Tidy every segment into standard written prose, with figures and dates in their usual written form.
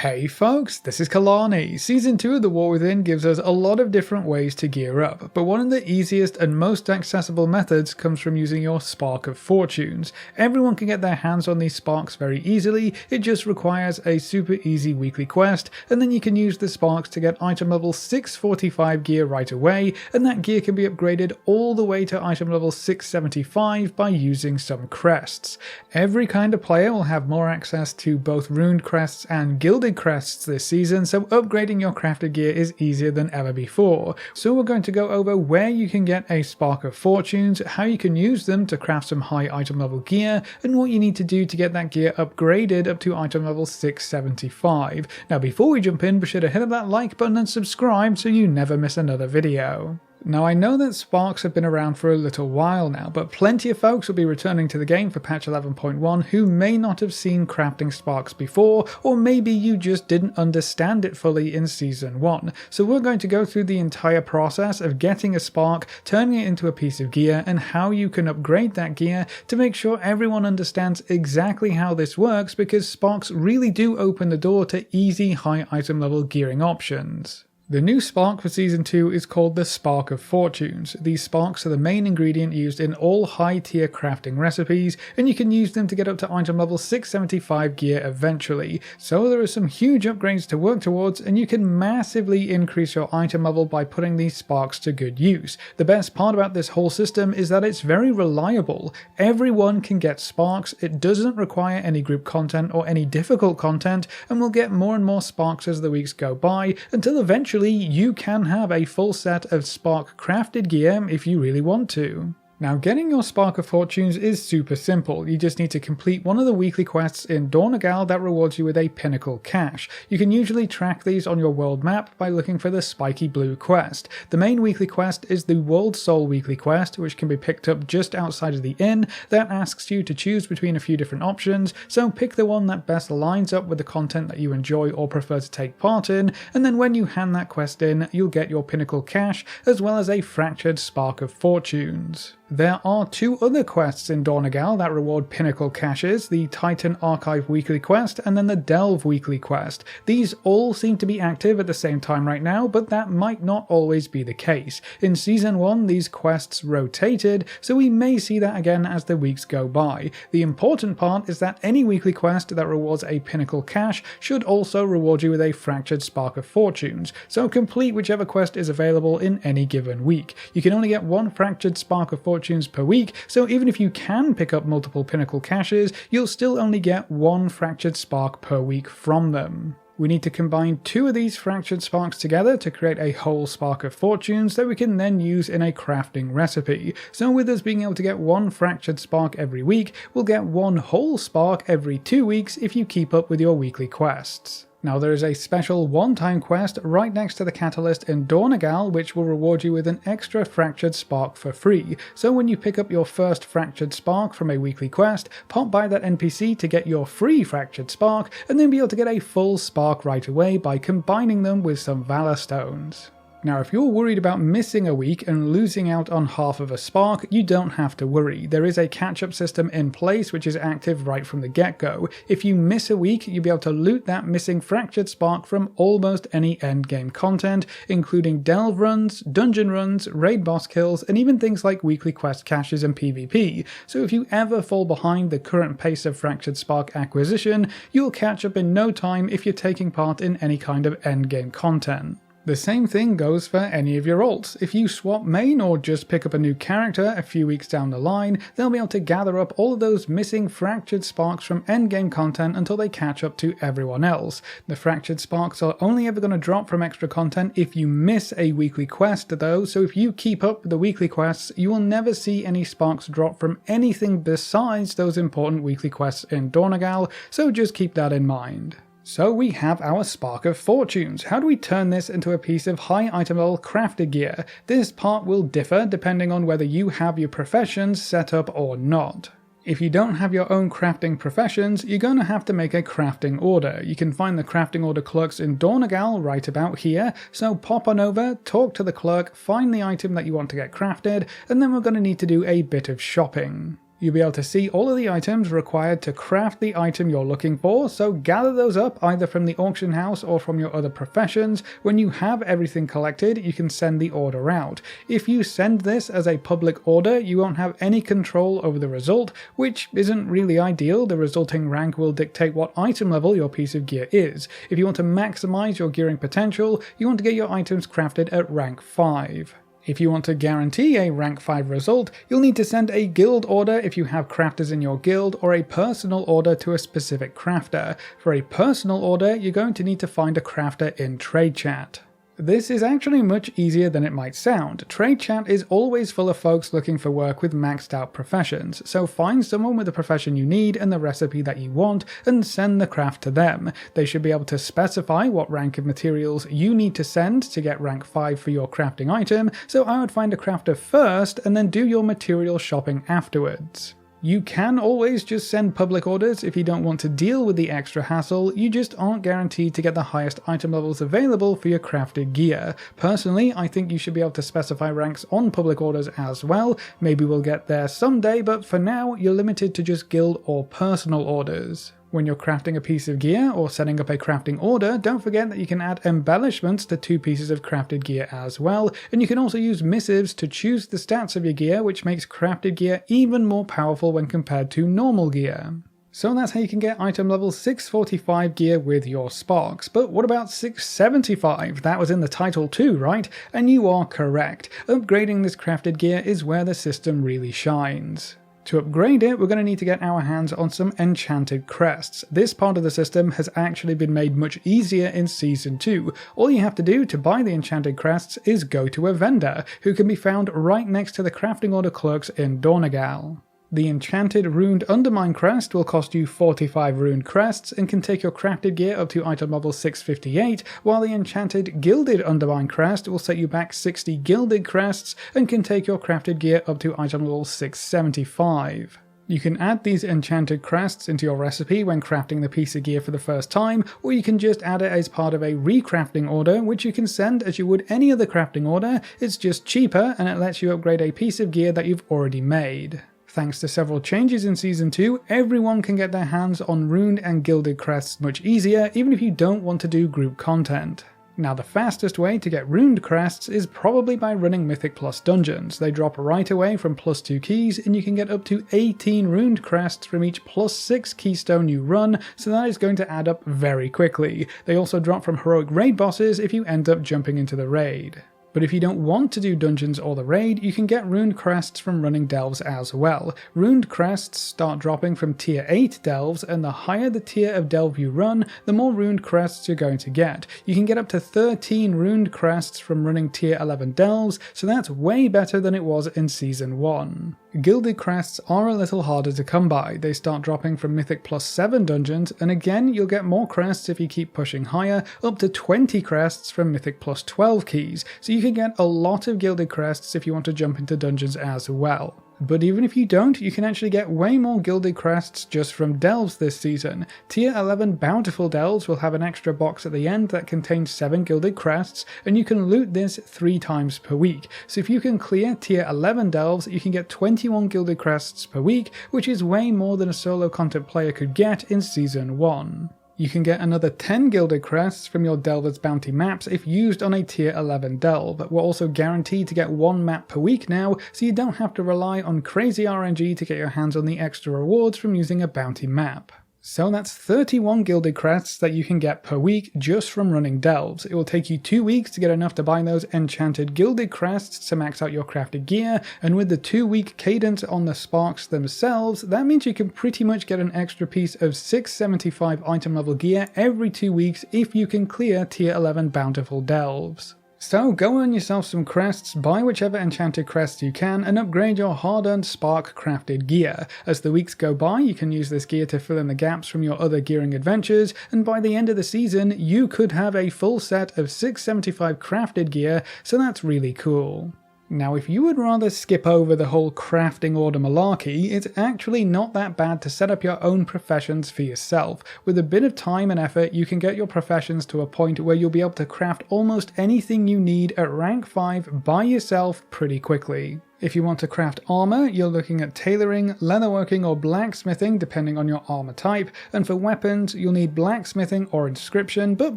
Hey folks, this is Kalani. Season 2 of The War Within gives us a lot of different ways to gear up, but one of the easiest and most accessible methods comes from using your Spark of Fortunes. Everyone can get their hands on these sparks very easily, it just requires a super easy weekly quest, and then you can use the sparks to get item level 645 gear right away, and that gear can be upgraded all the way to item level 675 by using some crests. Every kind of player will have more access to both runed crests and gilded crests this season, so upgrading your crafted gear is easier than ever before. So we're going to go over where you can get a Spark of Fortunes, how you can use them to craft some high item level gear, and what you need to do to get that gear upgraded up to item level 675. Now before we jump in, be sure to hit up that like button and subscribe so you never miss another video. Now I know that sparks have been around for a little while now, but plenty of folks will be returning to the game for patch 11.1 who may not have seen crafting sparks before, or maybe you just didn't understand it fully in season 1. So we're going to go through the entire process of getting a spark, turning it into a piece of gear, and how you can upgrade that gear to make sure everyone understands exactly how this works, because sparks really do open the door to easy high item level gearing options. The new spark for Season 2 is called the Spark of Fortunes. These sparks are the main ingredient used in all high tier crafting recipes, and you can use them to get up to item level 675 gear eventually. So there are some huge upgrades to work towards, and you can massively increase your item level by putting these sparks to good use. The best part about this whole system is that it's very reliable. Everyone can get sparks, it doesn't require any group content or any difficult content, and we'll get more and more sparks as the weeks go by, until eventually you can have a full set of Spark crafted gear if you really want to. Now getting your Spark of Fortunes is super simple. You just need to complete one of the weekly quests in Dornagal that rewards you with a pinnacle cache. You can usually track these on your world map by looking for the spiky blue quest. The main weekly quest is the World Soul weekly quest, which can be picked up just outside of the inn. That asks you to choose between a few different options, so pick the one that best lines up with the content that you enjoy or prefer to take part in, and then when you hand that quest in, you'll get your pinnacle cache as well as a fractured Spark of Fortunes. There are two other quests in Dornagal that reward pinnacle caches, the Titan Archive weekly quest and then the Delve weekly quest. These all seem to be active at the same time right now, but that might not always be the case. In Season 1 these quests rotated, so we may see that again as the weeks go by. The important part is that any weekly quest that rewards a pinnacle cache should also reward you with a fractured Spark of Fortunes, so complete whichever quest is available in any given week. You can only get one fractured Spark of Fortunes per week, so even if you can pick up multiple pinnacle caches, you'll still only get one fractured spark per week from them. We need to combine two of these fractured sparks together to create a whole Spark of Fortunes that we can then use in a crafting recipe. So with us being able to get one fractured spark every week, we'll get one whole spark every 2 weeks if you keep up with your weekly quests. Now there is a special one-time quest right next to the catalyst in Dornagal which will reward you with an extra fractured spark for free. So when you pick up your first fractured spark from a weekly quest, pop by that NPC to get your free fractured spark and then be able to get a full spark right away by combining them with some Valor Stones. Now if you're worried about missing a week and losing out on half of a spark, you don't have to worry. There is a catch-up system in place which is active right from the get-go. If you miss a week, you'll be able to loot that missing fractured spark from almost any endgame content, including delve runs, dungeon runs, raid boss kills, and even things like weekly quest caches and PvP. So if you ever fall behind the current pace of fractured spark acquisition, you'll catch up in no time if you're taking part in any kind of endgame content. The same thing goes for any of your alts. If you swap main or just pick up a new character a few weeks down the line, they'll be able to gather up all of those missing fractured sparks from endgame content until they catch up to everyone else. The fractured sparks are only ever going to drop from extra content if you miss a weekly quest though, so if you keep up with the weekly quests, you will never see any sparks drop from anything besides those important weekly quests in Dornagal, so just keep that in mind. So we have our Spark of Fortunes. How do we turn this into a piece of high item level crafted gear? This part will differ depending on whether you have your professions set up or not. If you don't have your own crafting professions, you're going to have to make a crafting order. You can find the crafting order clerks in Dornagal right about here, so pop on over, talk to the clerk, find the item that you want to get crafted, and then we're going to need to do a bit of shopping. You'll be able to see all of the items required to craft the item you're looking for, so gather those up either from the auction house or from your other professions. When you have everything collected, you can send the order out. If you send this as a public order, you won't have any control over the result, which isn't really ideal. The resulting rank will dictate what item level your piece of gear is. If you want to maximize your gearing potential, you want to get your items crafted at rank 5. If you want to guarantee a rank 5 result, you'll need to send a guild order if you have crafters in your guild, or a personal order to a specific crafter. For a personal order, you're going to need to find a crafter in trade chat. This is actually much easier than it might sound. Trade chat is always full of folks looking for work with maxed out professions, so find someone with the profession you need and the recipe that you want and send the craft to them. They should be able to specify what rank of materials you need to send to get rank 5 for your crafting item, so I would find a crafter first and then do your material shopping afterwards. You can always just send public orders if you don't want to deal with the extra hassle. You just aren't guaranteed to get the highest item levels available for your crafted gear. Personally, I think you should be able to specify ranks on public orders as well. Maybe we'll get there someday, but for now, you're limited to just guild or personal orders. When you're crafting a piece of gear or setting up a crafting order, don't forget that you can add embellishments to 2 pieces of crafted gear as well, and you can also use missives to choose the stats of your gear, which makes crafted gear even more powerful when compared to normal gear. So that's how you can get item level 645 gear with your sparks. But what about 675? That was in the title too, right? And you are correct. Upgrading this crafted gear is where the system really shines. To upgrade it, we're going to need to get our hands on some enchanted crests. This part of the system has actually been made much easier in Season 2. All you have to do to buy the enchanted crests is go to a vendor, who can be found right next to the crafting order clerks in Dornegal. The enchanted runed undermine crest will cost you 45 runed crests and can take your crafted gear up to item level 658, while the enchanted gilded undermine crest will set you back 60 gilded crests and can take your crafted gear up to item level 675. You can add these enchanted crests into your recipe when crafting the piece of gear for the first time, or you can just add it as part of a recrafting order, which you can send as you would any other crafting order. It's just cheaper and it lets you upgrade a piece of gear that you've already made. Thanks to several changes in Season 2, everyone can get their hands on runed and gilded crests much easier, even if you don't want to do group content. Now, the fastest way to get runed crests is probably by running Mythic Plus dungeons. They drop right away from +2 keys, and you can get up to 18 runed crests from each +6 keystone you run, so that is going to add up very quickly. They also drop from heroic raid bosses if you end up jumping into the raid. But if you don't want to do dungeons or the raid, you can get runed crests from running delves as well. Runed crests start dropping from tier 8 delves, and the higher the tier of delve you run, the more runed crests you're going to get. You can get up to 13 runed crests from running tier 11 delves, so that's way better than it was in Season 1. Gilded crests are a little harder to come by. They start dropping from Mythic +7 dungeons, and again you'll get more crests if you keep pushing higher, up to 20 crests from Mythic +12 keys, so you can get a lot of gilded crests if you want to jump into dungeons as well. But even if you don't, you can actually get way more gilded crests just from delves this season. Tier 11 bountiful delves will have an extra box at the end that contains 7 gilded crests, and you can loot this 3 times per week. So if you can clear tier 11 delves, you can get 21 gilded crests per week, which is way more than a solo content player could get in Season 1. You can get another 10 gilded crests from your Delver's Bounty maps if used on a tier 11 delve. We're also guaranteed to get 1 map per week now, so you don't have to rely on crazy RNG to get your hands on the extra rewards from using a bounty map. So that's 31 gilded crests that you can get per week just from running delves. It will take you 2 weeks to get enough to buy those enchanted gilded crests to max out your crafted gear, and with the 2-week cadence on the sparks themselves, that means you can pretty much get an extra piece of 675 item level gear every 2 weeks if you can clear tier 11 bountiful delves. So go earn yourself some crests, buy whichever enchanted crests you can, and upgrade your hard-earned spark crafted gear. As the weeks go by, you can use this gear to fill in the gaps from your other gearing adventures, and by the end of the season, you could have a full set of 675 crafted gear, so that's really cool. Now, if you would rather skip over the whole crafting order malarkey, it's actually not that bad to set up your own professions for yourself. With a bit of time and effort, you can get your professions to a point where you'll be able to craft almost anything you need at rank 5 by yourself pretty quickly. If you want to craft armor, you're looking at tailoring, leatherworking, or blacksmithing depending on your armor type, and for weapons, you'll need blacksmithing or inscription, but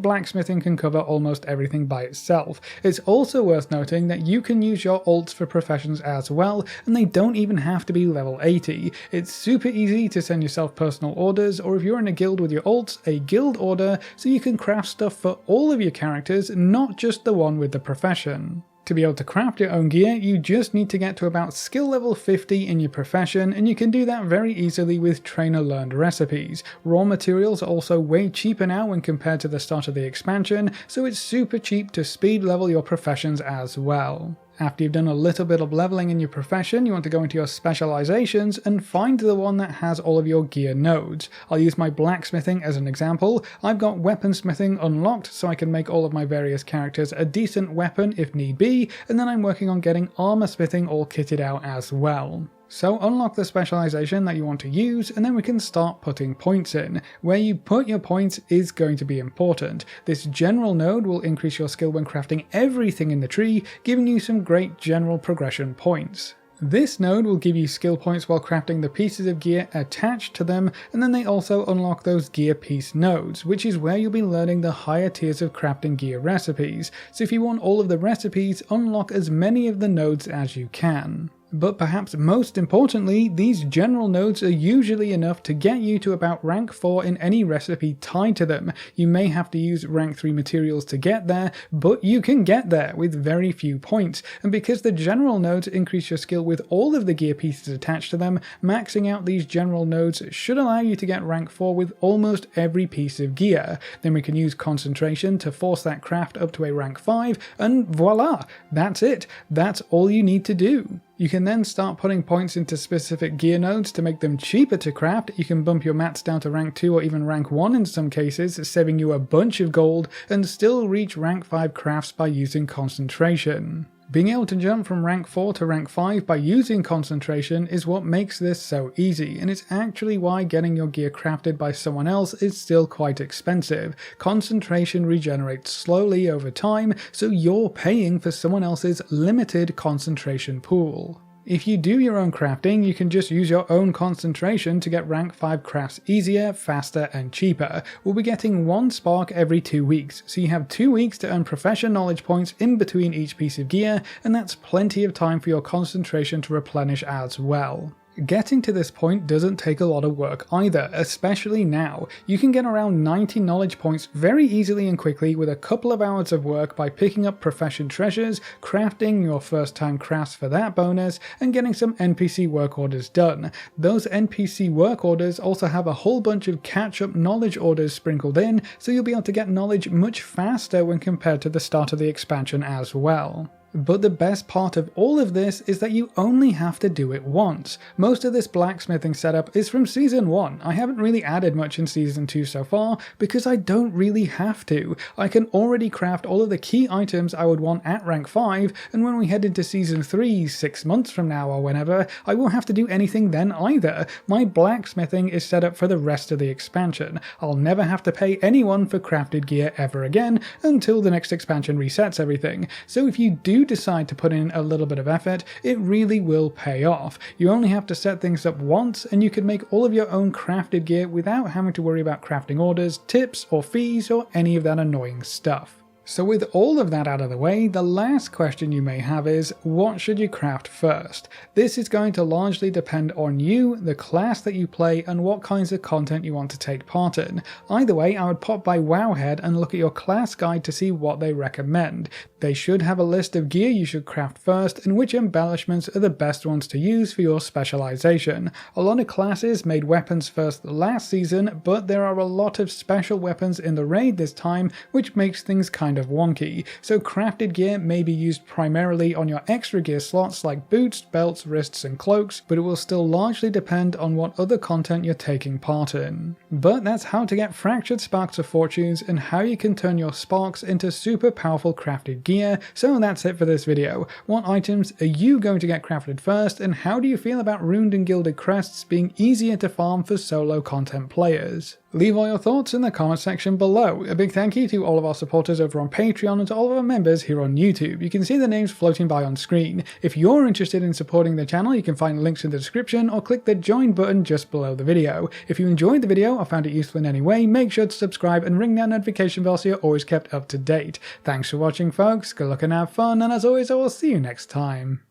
blacksmithing can cover almost everything by itself. It's also worth noting that you can use your alts for professions as well, and they don't even have to be level 80. It's super easy to send yourself personal orders, or if you're in a guild with your alts, a guild order, so you can craft stuff for all of your characters, not just the one with the profession. To be able to craft your own gear, you just need to get to about skill level 50 in your profession, and you can do that very easily with trainer learned recipes. Raw materials are also way cheaper now when compared to the start of the expansion, so it's super cheap to speed level your professions as well. After you've done a little bit of leveling in your profession, you want to go into your specializations and find the one that has all of your gear nodes. I'll use my blacksmithing as an example. I've got weaponsmithing unlocked so I can make all of my various characters a decent weapon if need be, and then I'm working on getting armor smithing all kitted out as well. So unlock the specialization that you want to use, and then we can start putting points in. Where you put your points is going to be important. This general node will increase your skill when crafting everything in the tree, giving you some great general progression points. This node will give you skill points while crafting the pieces of gear attached to them, and then they also unlock those gear piece nodes, which is where you'll be learning the higher tiers of crafting gear recipes. So if you want all of the recipes, unlock as many of the nodes as you can. But perhaps most importantly, these general nodes are usually enough to get you to about rank 4 in any recipe tied to them. You may have to use rank 3 materials to get there, but you can get there with very few points, and because the general nodes increase your skill with all of the gear pieces attached to them, maxing out these general nodes should allow you to get rank 4 with almost every piece of gear. Then we can use concentration to force that craft up to a rank 5, and voila! That's it. That's all you need to do. You can then start putting points into specific gear nodes to make them cheaper to craft. You can bump your mats down to rank 2 or even rank 1 in some cases, saving you a bunch of gold, and still reach rank 5 crafts by using concentration. Being able to jump from rank 4 to rank 5 by using concentration is what makes this so easy, and it's actually why getting your gear crafted by someone else is still quite expensive. Concentration regenerates slowly over time, so you're paying for someone else's limited concentration pool. If you do your own crafting, you can just use your own concentration to get rank 5 crafts easier, faster, and cheaper. We'll be getting 1 spark every 2 weeks, so you have 2 weeks to earn profession knowledge points in between each piece of gear, and that's plenty of time for your concentration to replenish as well. Getting to this point doesn't take a lot of work either, especially now. You can get around 90 knowledge points very easily and quickly with a couple of hours of work by picking up profession treasures, crafting your first time crafts for that bonus, and getting some NPC work orders done. Those NPC work orders also have a whole bunch of catch-up knowledge orders sprinkled in, so you'll be able to get knowledge much faster when compared to the start of the expansion as well. But the best part of all of this is that you only have to do it once. Most of this blacksmithing setup is from Season 1. I haven't really added much in Season 2 so far, because I don't really have to. I can already craft all of the key items I would want at rank 5, and when we head into Season 3, 6 months from now or whenever, I won't have to do anything then either. My blacksmithing is set up for the rest of the expansion. I'll never have to pay anyone for crafted gear ever again, until the next expansion resets everything. So if you do decide to put in a little bit of effort, it really will pay off. You only have to set things up once, and you can make all of your own crafted gear without having to worry about crafting orders, tips, or fees, or any of that annoying stuff. So with all of that out of the way, the last question you may have is, what should you craft first? This is going to largely depend on you, the class that you play, and what kinds of content you want to take part in. Either way, I would pop by Wowhead and look at your class guide to see what they recommend. They should have a list of gear you should craft first, and which embellishments are the best ones to use for your specialization. A lot of classes made weapons first last season, but there are a lot of special weapons in the raid this time, which makes things kind of wonky, so crafted gear may be used primarily on your extra gear slots like boots, belts, wrists, and cloaks, but it will still largely depend on what other content you're taking part in. But that's how to get fractured sparks of fortunes and how you can turn your sparks into super powerful crafted gear. So that's it for this video. What items are you going to get crafted first, and how do you feel about runed and gilded crests being easier to farm for solo content players? Leave all your thoughts in the comment section below. A big thank you to all of our supporters over on Patreon and to all of our members here on YouTube. You can see the names floating by on screen. If you're interested in supporting the channel, you can find links in the description or click the join button just below the video. If you enjoyed the video or found it useful in any way, make sure to subscribe and ring that notification bell so you're always kept up to date. Thanks for watching, folks. Good luck and have fun, and as always, I will see you next time.